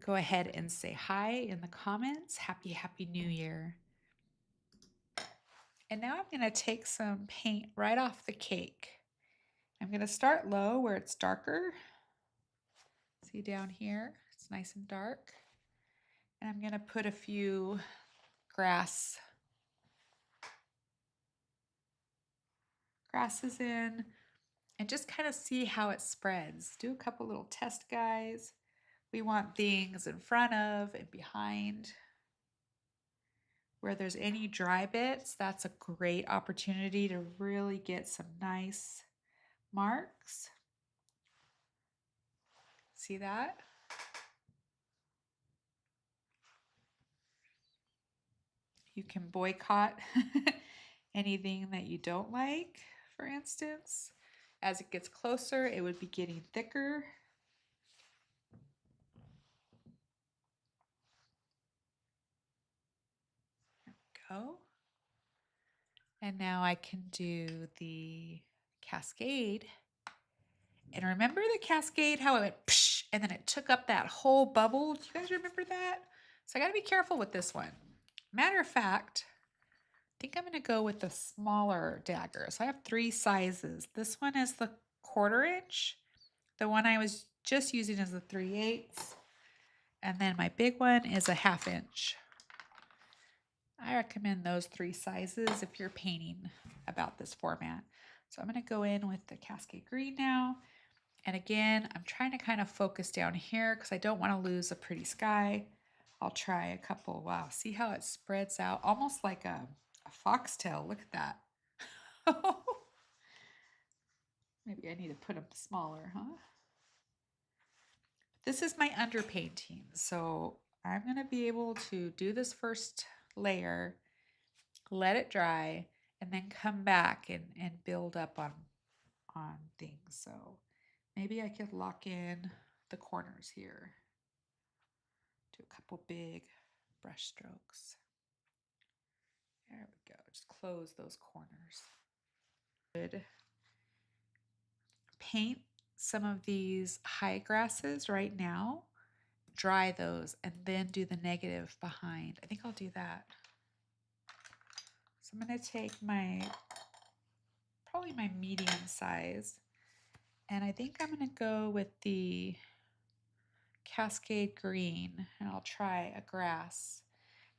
go ahead and say hi in the comments. Happy New Year. And now I'm going to take some paint right off the cake. I'm going to start low where it's darker. See down here, it's nice and dark. And I'm going to put a few grasses in and just kind of see how it spreads. Do a couple little test guys. We want things in front of and behind. Where there's any dry bits, that's a great opportunity to really get some nice marks. See that? You can boycott anything that you don't like, for instance. As it gets closer, it would be getting thicker. There we go. And now I can do the cascade. And remember the cascade, how it went psh, and then it took up that whole bubble? Do you guys remember that? So I got to be careful with this one. Matter of fact, I think I'm going to go with the smaller dagger. So I have 3 sizes. This one is the 1/4 inch. The one I was just using is the 3/8. And then my big one is a 1/2 inch. I recommend those 3 sizes if you're painting about this format. So I'm going to go in with the Cascade Green now. And again, I'm trying to kind of focus down here because I don't want to lose a pretty sky. I'll try a couple. Wow, see how it spreads out? Almost like a foxtail. Look at that. Maybe I need to put them smaller, huh? This is my underpainting. So I'm going to be able to do this first layer, let it dry, and then come back and build up on things. So maybe I could lock in the corners here. Do a couple big brush strokes. There we go. Just close those corners. Good. Paint some of these high grasses right now. Dry those and then do the negative behind. I think I'll do that. So I'm going to take probably my medium size, and I think I'm going to go with the Cascade Green, and I'll try a grass.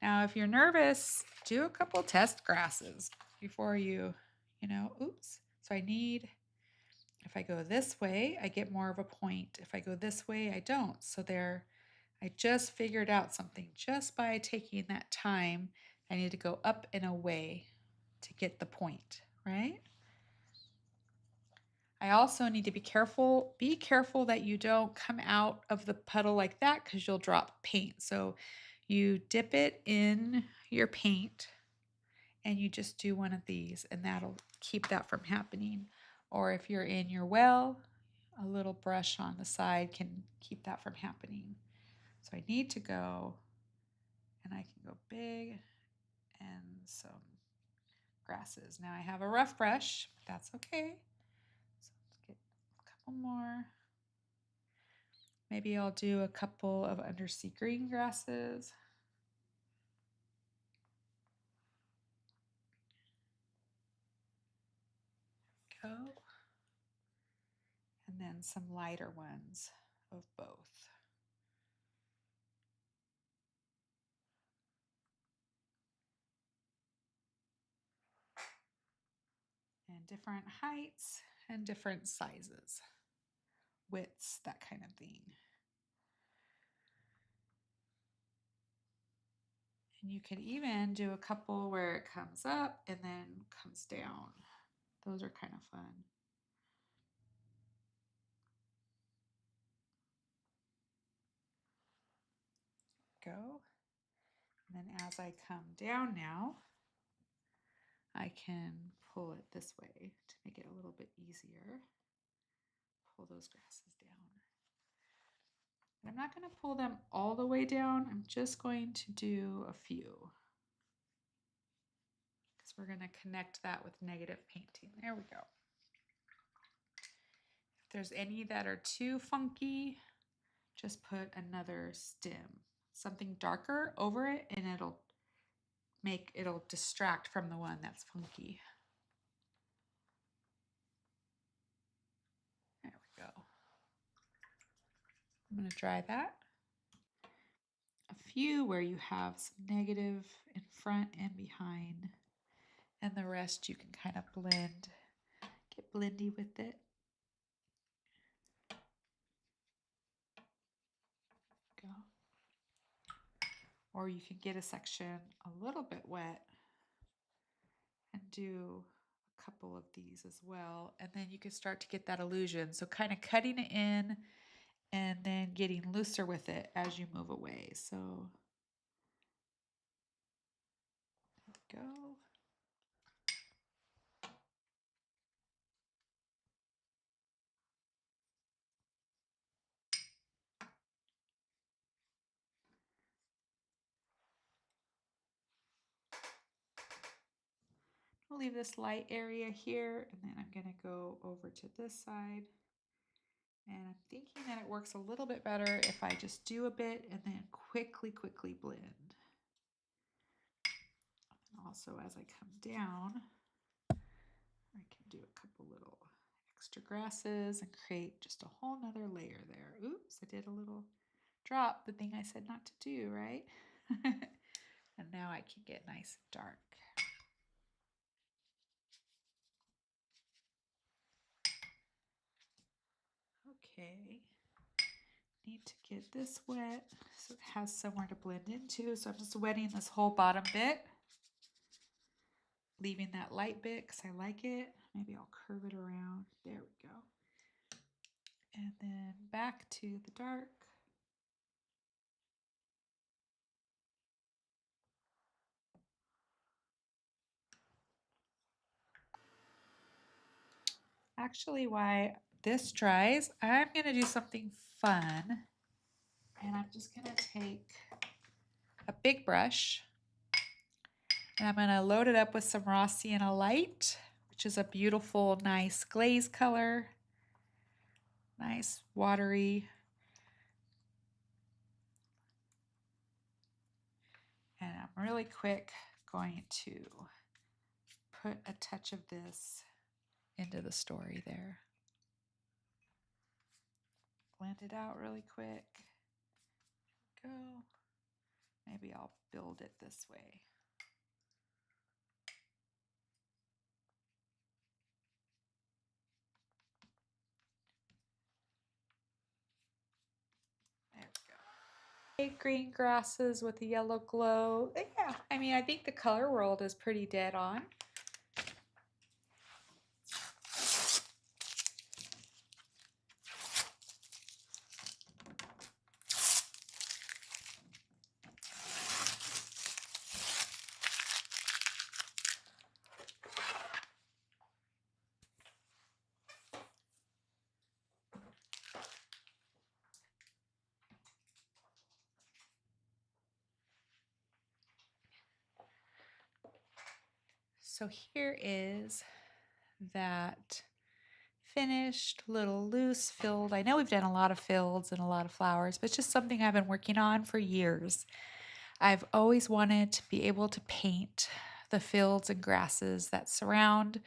Now, if you're nervous, do a couple test grasses before oops. So I need, if I go this way, I get more of a point. If I go this way, I don't. So I just figured out something just by taking that time. I need to go up and away to get the point, right? I also need to be careful that you don't come out of the puddle like that because you'll drop paint. So you dip it in your paint and you just do one of these and that'll keep that from happening. Or if you're in your well, a little brush on the side can keep that from happening. So I need to go, and I can go big and some grasses. Now I have a rough brush, but that's okay. So let's get a couple more. Maybe I'll do a couple of undersea green grasses. Go. And then some lighter ones of both. And different heights and different sizes, widths, that kind of thing. And you can even do a couple where it comes up and then comes down. Those are kind of fun. Go. And then as I come down now, I can pull it this way to make it a little bit easier. Pull those grasses down. And I'm not going to pull them all the way down. I'm just going to do a few. Because we're going to connect that with negative painting. There we go. If there's any that are too funky, just put another stem, something darker over it, and it'll distract from the one that's funky. There we go. I'm going to dry that. A few where you have some negative in front and behind, and the rest you can kind of blend, get blendy with it. Go. Or you can get a section a little bit wet and do a couple of these as well, and then you can start to get that illusion. So kind of cutting it in and then getting looser with it as you move away. So there we go. I'll leave this light area here, and then I'm going to go over to this side. And I'm thinking that it works a little bit better if I just do a bit and then quickly blend. And also as I come down, I can do a couple little extra grasses and create just a whole nother layer there. Oops, I did a little drop, the thing I said not to do, right? And now I can get nice and dark. Okay, need to get this wet so it has somewhere to blend into. So I'm just wetting this whole bottom bit, leaving that light bit because I like it. Maybe I'll curve it around. There we go. And then back to the dark. Actually, while this dries, I'm going to do something fun. And I'm just going to take a big brush and I'm going to load it up with some raw Sienna light, which is a beautiful, nice glaze color. Nice, watery. And I'm really quick going to put a touch of this into the story there. Blend it out really quick. Go. Maybe I'll build it this way. There we go. Green grasses with a yellow glow. Yeah, I mean, I think the color world is pretty dead on. So here is that finished little loose filled. I know we've done a lot of fills and a lot of flowers, but it's just something I've been working on for years. I've always wanted to be able to paint the fields and grasses that surround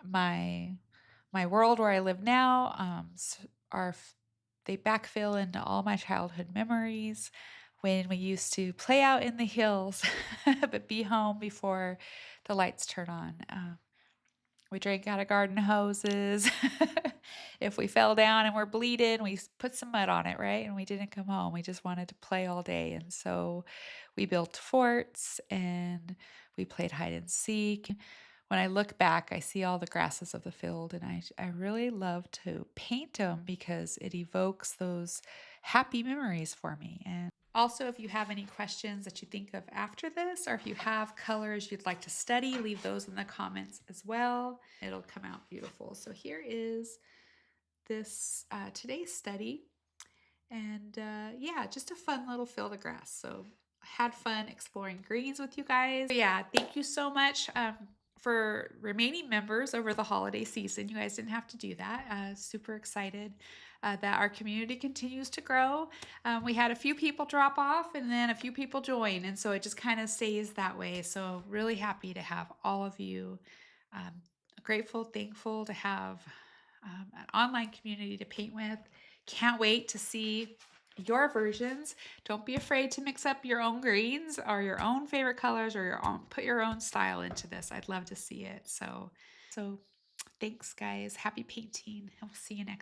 my world where I live now. They backfill into all my childhood memories when we used to play out in the hills, but be home before the lights turn on. We drank out of garden hoses. If we fell down and we're bleeding, we put some mud on it, right? And we didn't come home. We just wanted to play all day. And so we built forts and we played hide and seek. When I look back, I see all the grasses of the field, and I really love to paint them because it evokes those happy memories for me. And also, if you have any questions that you think of after this, or if you have colors you'd like to study, leave those in the comments as well. It'll come out beautiful. So here is this today's study. And yeah, just a fun little field of grass. So I had fun exploring greens with you guys. So yeah, thank you so much for remaining members over the holiday season. You guys didn't have to do that. Super excited that our community continues to grow. We had a few people drop off and then a few people join, and so it just kind of stays that way. So really happy to have all of you. Grateful, thankful to have an online community to paint with. Can't wait to see your versions. Don't be afraid to mix up your own greens or your own favorite colors or your own, put your own style into this. I'd love to see it. So thanks guys. Happy painting. And we'll see you next